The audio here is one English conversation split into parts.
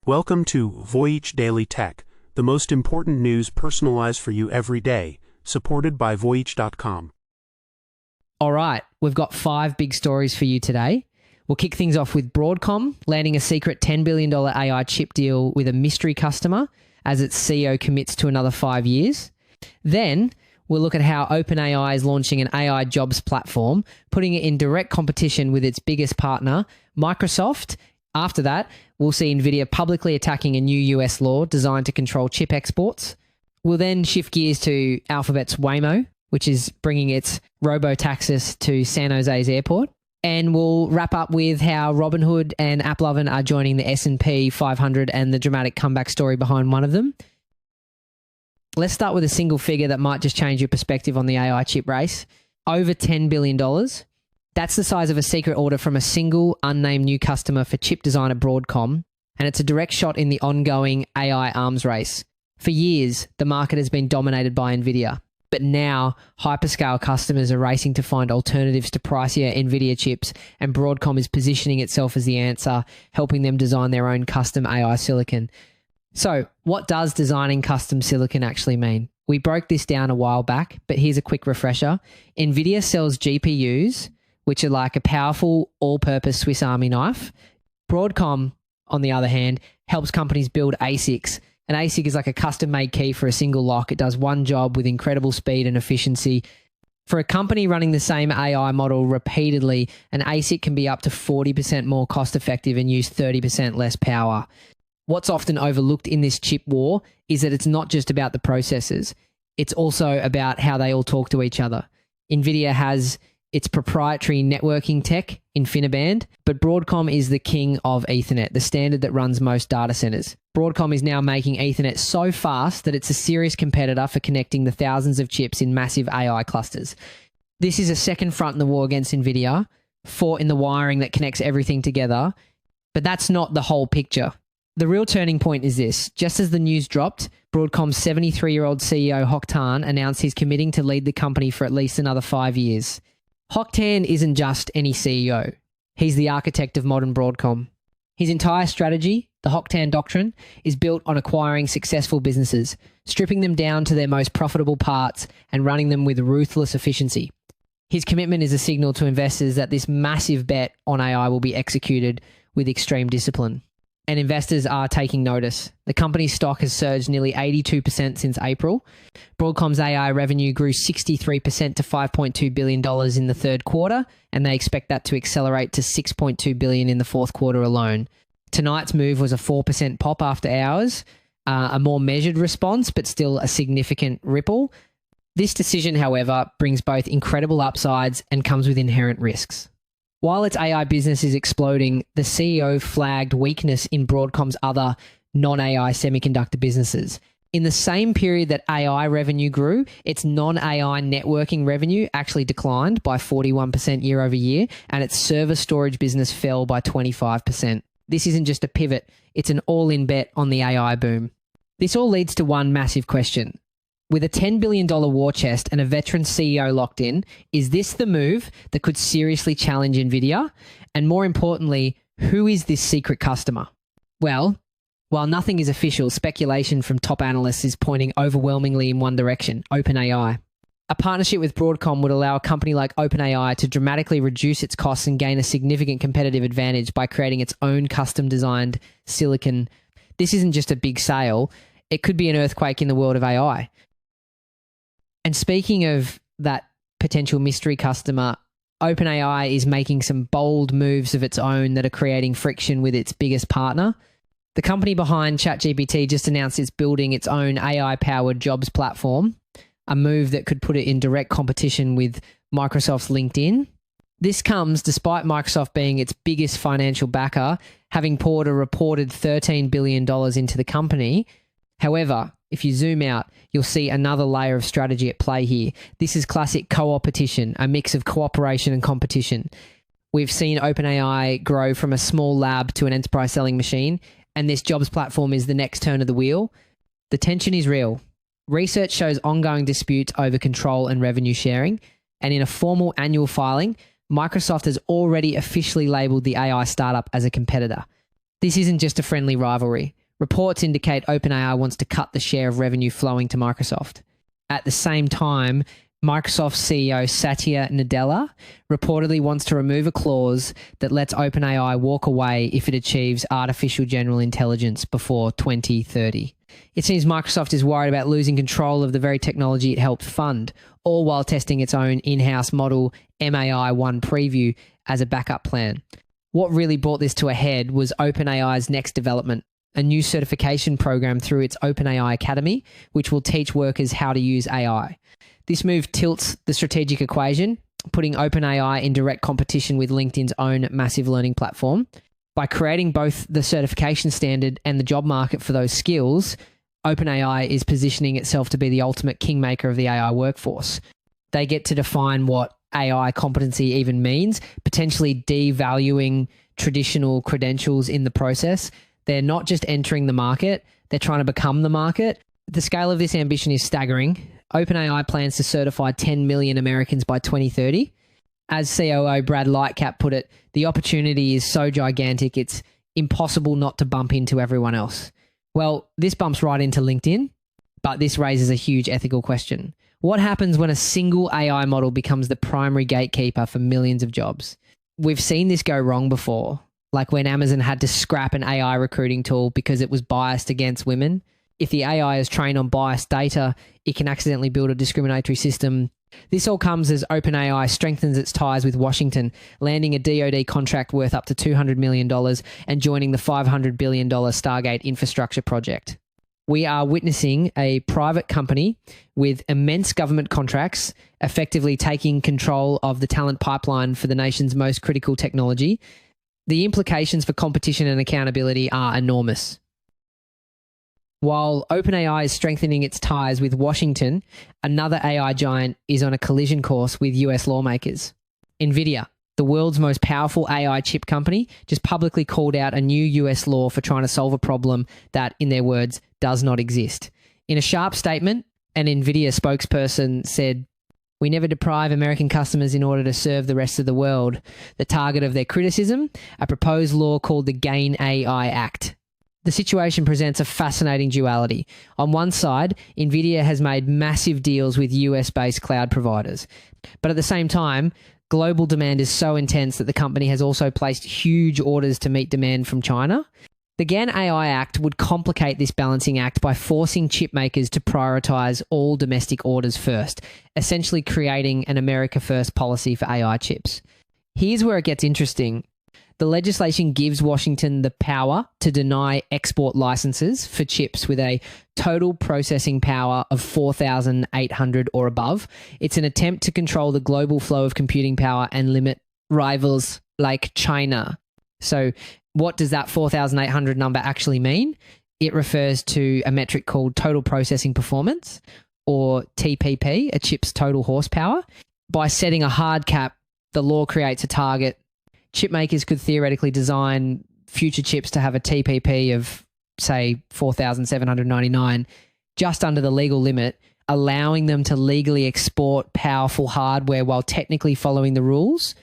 Welcome to Voyage Daily Tech, the most important news personalized for you every day, supported by Voyage.com. All right, we've got 5 big stories for you today. We'll kick things off with Broadcom landing a secret $10 billion AI chip deal with a mystery customer as its CEO commits to another 5 years. Then we'll look at how OpenAI is launching an AI jobs platform, putting it in direct competition with its biggest partner, Microsoft. After that, we'll see Nvidia publicly attacking a new US law designed to control chip exports. We'll then shift gears to Alphabet's Waymo, which is bringing its Robotaxi to San Jose's airport. And we'll wrap up with how Robinhood and AppLovin are joining the S&P 500 and the dramatic comeback story behind one of them. Let's start with a single figure that might just change your perspective on the AI chip race. Over $10 billion. That's the size of a secret order from a single unnamed new customer for chip designer Broadcom, and it's a direct shot in the ongoing AI arms race. For years, the market has been dominated by Nvidia, but now hyperscale customers are racing to find alternatives to pricier Nvidia chips, and Broadcom is positioning itself as the answer, helping them design their own custom AI silicon. So, what does designing custom silicon actually mean? We broke this down a while back, but here's a quick refresher. Nvidia sells GPUs, which are like a powerful all-purpose Swiss Army knife. Broadcom, on the other hand, helps companies build ASICs. An ASIC is like a custom-made key for a single lock. It does one job with incredible speed and efficiency. For a company running the same AI model repeatedly, an ASIC can be up to 40% more cost-effective and use 30% less power. What's often overlooked in this chip war is that it's not just about the processors. It's also about how they all talk to each other. Nvidia has its proprietary networking tech, InfiniBand, but Broadcom is the king of Ethernet, the standard that runs most data centers. Broadcom is now making Ethernet so fast that it's a serious competitor for connecting the thousands of chips in massive AI clusters. This is a second front in the war against Nvidia, fought in the wiring that connects everything together, but that's not the whole picture. The real turning point is this. Just as the news dropped, Broadcom's 73-year-old CEO Hock Tan announced he's committing to lead the company for at least another 5 years. Hock Tan isn't just any CEO. He's the architect of modern Broadcom. His entire strategy, the Hock Tan Doctrine, is built on acquiring successful businesses, stripping them down to their most profitable parts and running them with ruthless efficiency. His commitment is a signal to investors that this massive bet on AI will be executed with extreme discipline. And investors are taking notice. The company's stock has surged nearly 82% since April. Broadcom's AI revenue grew 63% to $5.2 billion in the third quarter, and they expect that to accelerate to $6.2 billion in the fourth quarter alone. Tonight's move was a 4% pop after hours, a more measured response, but still a significant ripple. This decision, however, brings both incredible upsides and comes with inherent risks. While its AI business is exploding, the CEO flagged weakness in Broadcom's other non-AI semiconductor businesses. In the same period that AI revenue grew, its non-AI networking revenue actually declined by 41% year over year, and its server storage business fell by 25%. This isn't just a pivot, it's an all-in bet on the AI boom. This all leads to one massive question. With a $10 billion war chest and a veteran CEO locked in, is this the move that could seriously challenge Nvidia? And more importantly, who is this secret customer? Well, while nothing is official, speculation from top analysts is pointing overwhelmingly in one direction: OpenAI. A partnership with Broadcom would allow a company like OpenAI to dramatically reduce its costs and gain a significant competitive advantage by creating its own custom-designed silicon. This isn't just a big sale, it could be an earthquake in the world of AI. And speaking of that potential mystery customer, OpenAI is making some bold moves of its own that are creating friction with its biggest partner. The company behind ChatGPT just announced it's building its own AI-powered jobs platform, a move that could put it in direct competition with Microsoft's LinkedIn. This comes despite Microsoft being its biggest financial backer, having poured a reported $13 billion into the company. However, if you zoom out, you'll see another layer of strategy at play here. This is classic co-opetition, a mix of cooperation and competition. We've seen OpenAI grow from a small lab to an enterprise selling machine, and this jobs platform is the next turn of the wheel. The tension is real. Research shows ongoing disputes over control and revenue sharing, and in a formal annual filing, Microsoft has already officially labeled the AI startup as a competitor. This isn't just a friendly rivalry. Reports indicate OpenAI wants to cut the share of revenue flowing to Microsoft. At the same time, Microsoft CEO Satya Nadella reportedly wants to remove a clause that lets OpenAI walk away if it achieves artificial general intelligence before 2030. It seems Microsoft is worried about losing control of the very technology it helped fund, all while testing its own in-house model MAI-1 preview as a backup plan. What really brought this to a head was OpenAI's next development, a new certification program through its OpenAI Academy, which will teach workers how to use AI. This move tilts the strategic equation, putting OpenAI in direct competition with LinkedIn's own massive learning platform. By creating both the certification standard and the job market for those skills, OpenAI is positioning itself to be the ultimate kingmaker of the AI workforce. They get to define what AI competency even means, potentially devaluing traditional credentials in the process. They're not just entering the market, they're trying to become the market. The scale of this ambition is staggering. OpenAI plans to certify 10 million Americans by 2030. As COO Brad Lightcap put it, the opportunity is so gigantic, it's impossible not to bump into everyone else. Well, this bumps right into LinkedIn, but this raises a huge ethical question. What happens when a single AI model becomes the primary gatekeeper for millions of jobs? We've seen this go wrong before, like when Amazon had to scrap an AI recruiting tool because it was biased against women. If the AI is trained on biased data, it can accidentally build a discriminatory system. This all comes as OpenAI strengthens its ties with Washington, landing a DoD contract worth up to $200 million and joining the $500 billion Stargate infrastructure project. We are witnessing a private company with immense government contracts effectively taking control of the talent pipeline for the nation's most critical technology. The implications for competition and accountability are enormous. While OpenAI is strengthening its ties with Washington, another AI giant is on a collision course with US lawmakers. Nvidia, the world's most powerful AI chip company, just publicly called out a new US law for trying to solve a problem that, in their words, does not exist. In a sharp statement, an Nvidia spokesperson said, "We never deprive American customers in order to serve the rest of the world." The target of their criticism, a proposed law called the GAIN AI Act. The situation presents a fascinating duality. On one side, Nvidia has made massive deals with US-based cloud providers. But at the same time, global demand is so intense that the company has also placed huge orders to meet demand from China. The GAN AI Act would complicate this balancing act by forcing chip makers to prioritize all domestic orders first, essentially creating an America First policy for AI chips. Here's where it gets interesting. The legislation gives Washington the power to deny export licenses for chips with a total processing power of 4,800 or above. It's an attempt to control the global flow of computing power and limit rivals like China. So what does that 4,800 number actually mean? It refers to a metric called total processing performance, or TPP, a chip's total horsepower. By setting a hard cap, the law creates a target. Chip makers could theoretically design future chips to have a TPP of, say, 4,799, just under the legal limit, allowing them to legally export powerful hardware while technically following the rules.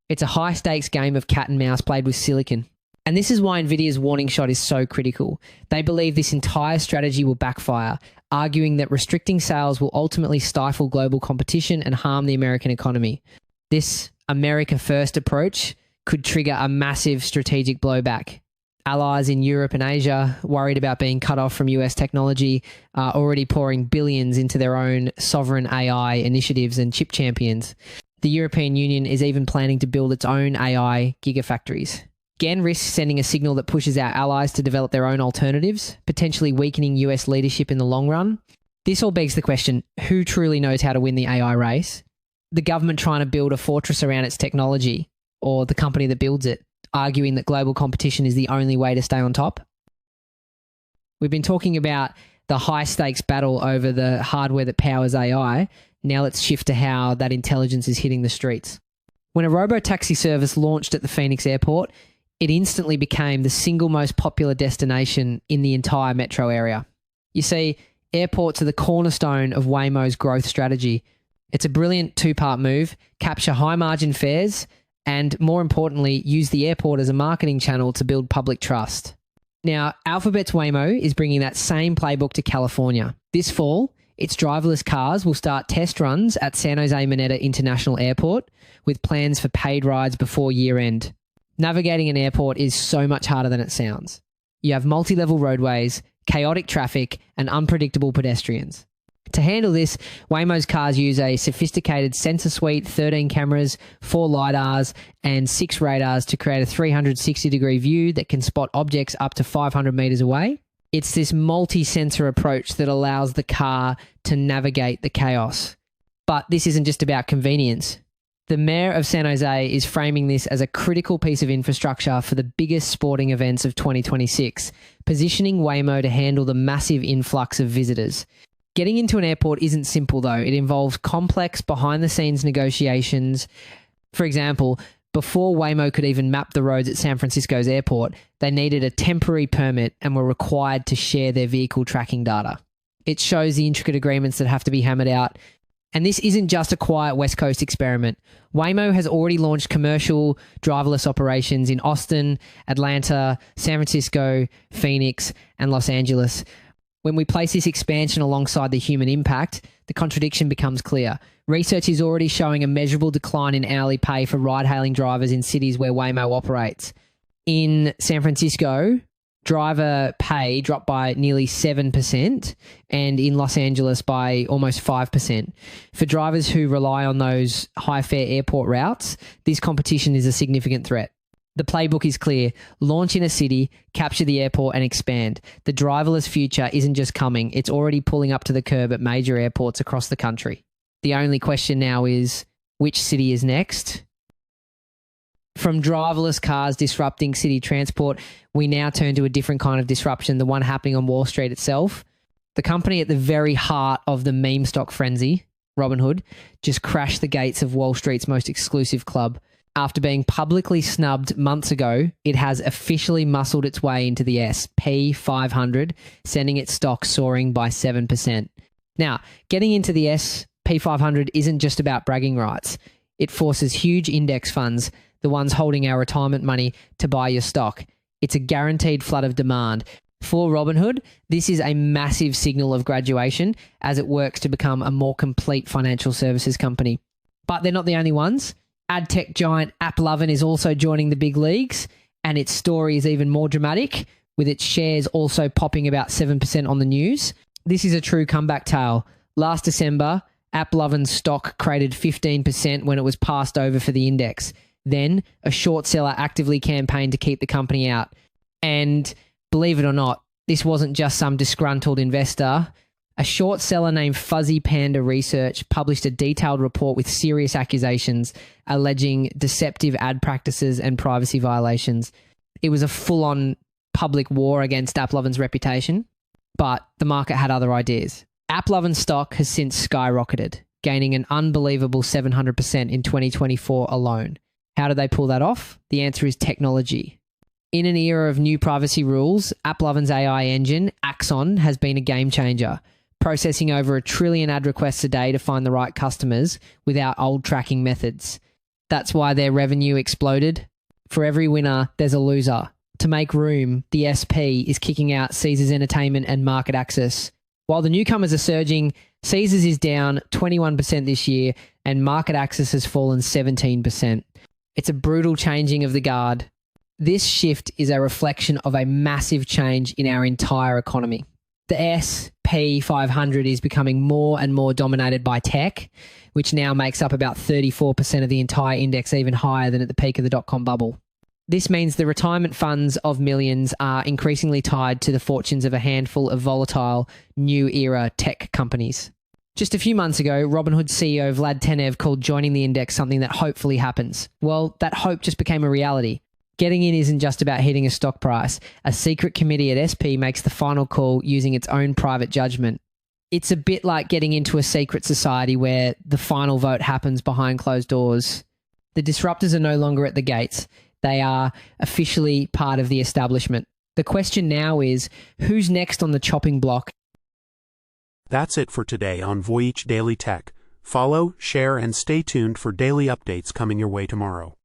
It's a high-stakes game of cat and mouse played with silicon. And this is why Nvidia's warning shot is so critical. They believe this entire strategy will backfire, arguing that restricting sales will ultimately stifle global competition and harm the American economy. This America First approach could trigger a massive strategic blowback. Allies in Europe and Asia, worried about being cut off from US technology, are already pouring billions into their own sovereign AI initiatives and chip champions. The European Union is even planning to build its own AI gigafactories. GAN risks sending a signal that pushes our allies to develop their own alternatives, potentially weakening US leadership in the long run. This all begs the question, who truly knows how to win the AI race? The government trying to build a fortress around its technology, or the company that builds it, arguing that global competition is the only way to stay on top? We've been talking about the high-stakes battle over the hardware that powers AI. Now let's shift to how that intelligence is hitting the streets. When a Robotaxi service launched at the Phoenix airport, it instantly became the single most popular destination in the entire metro area. You see, airports are the cornerstone of Waymo's growth strategy. It's a brilliant two-part move: capture high-margin fares and more importantly, use the airport as a marketing channel to build public trust. Now, Alphabet's Waymo is bringing that same playbook to California. This fall, its driverless cars will start test runs at San Jose Maneta International Airport with plans for paid rides before year end. Navigating an airport is so much harder than it sounds. You have multi-level roadways, chaotic traffic, and unpredictable pedestrians. To handle this, Waymo's cars use a sophisticated sensor suite, 13 cameras, 4 LiDARs, and 6 radars to create a 360-degree view that can spot objects up to 500 meters away. It's this multi-sensor approach that allows the car to navigate the chaos. But this isn't just about convenience. The mayor of San Jose is framing this as a critical piece of infrastructure for the biggest sporting events of 2026, positioning Waymo to handle the massive influx of visitors. Getting into an airport isn't simple though. It involves complex behind-the-scenes negotiations. For example, before Waymo could even map the roads at San Francisco's airport, they needed a temporary permit and were required to share their vehicle tracking data. It shows the intricate agreements that have to be hammered out. And this isn't just a quiet West Coast experiment. Waymo has already launched commercial driverless operations in Austin, Atlanta, San Francisco, Phoenix, and Los Angeles. When we place this expansion alongside the human impact, the contradiction becomes clear. Research is already showing a measurable decline in hourly pay for ride-hailing drivers in cities where Waymo operates. In San Francisco, driver pay dropped by nearly 7%, and in Los Angeles by almost 5%. For drivers who rely on those high-fare airport routes, this competition is a significant threat. The playbook is clear. Launch in a city, capture the airport, and expand. The driverless future isn't just coming, it's already pulling up to the curb at major airports across the country. The only question now is, which city is next? From driverless cars disrupting city transport, we now turn to a different kind of disruption, the one happening on Wall Street itself. The company at the very heart of the meme stock frenzy, Robinhood, just crashed the gates of Wall Street's most exclusive club. After being publicly snubbed months ago, it has officially muscled its way into the S&P 500, sending its stock soaring by 7%. Now, getting into the S&P 500 isn't just about bragging rights. It forces huge index funds, the ones holding our retirement money, to buy your stock. It's a guaranteed flood of demand. For Robinhood, this is a massive signal of graduation as it works to become a more complete financial services company. But they're not the only ones. Ad tech giant AppLovin is also joining the big leagues, and its story is even more dramatic, with its shares also popping about 7% on the news. This is a true comeback tale. Last December, AppLovin's stock created 15% when it was passed over for the index. Then, a short seller actively campaigned to keep the company out. And believe it or not, this wasn't just some disgruntled investor. A short seller named Fuzzy Panda Research published a detailed report with serious accusations alleging deceptive ad practices and privacy violations. It was a full-on public war against AppLovin's reputation, but the market had other ideas. AppLovin's stock has since skyrocketed, gaining an unbelievable 700% in 2024 alone. How did they pull that off? The answer is technology. In an era of new privacy rules, AppLovin's AI engine, Axon, has been a game changer, processing over 1 trillion ad requests a day to find the right customers without old tracking methods. That's why their revenue exploded. For every winner, there's a loser. To make room, the SP is kicking out Caesars Entertainment and Market Access. While the newcomers are surging, Caesars is down 21% this year and Market Access has fallen 17%. It's a brutal changing of the guard. This shift is a reflection of a massive change in our entire economy. The S&P 500 is becoming more and more dominated by tech, which now makes up about 34% of the entire index, even higher than at the peak of the dot-com bubble. This means the retirement funds of millions are increasingly tied to the fortunes of a handful of volatile, new-era tech companies. Just a few months ago, Robinhood CEO Vlad Tenev called joining the index something that hopefully happens. Well, that hope just became a reality. Getting in isn't just about hitting a stock price. A secret committee at SP makes the final call using its own private judgment. It's a bit like getting into a secret society where the final vote happens behind closed doors. The disruptors are no longer at the gates. They are officially part of the establishment. The question now is, who's next on the chopping block? That's it for today on Voyage Daily Tech. Follow, share, and stay tuned for daily updates coming your way tomorrow.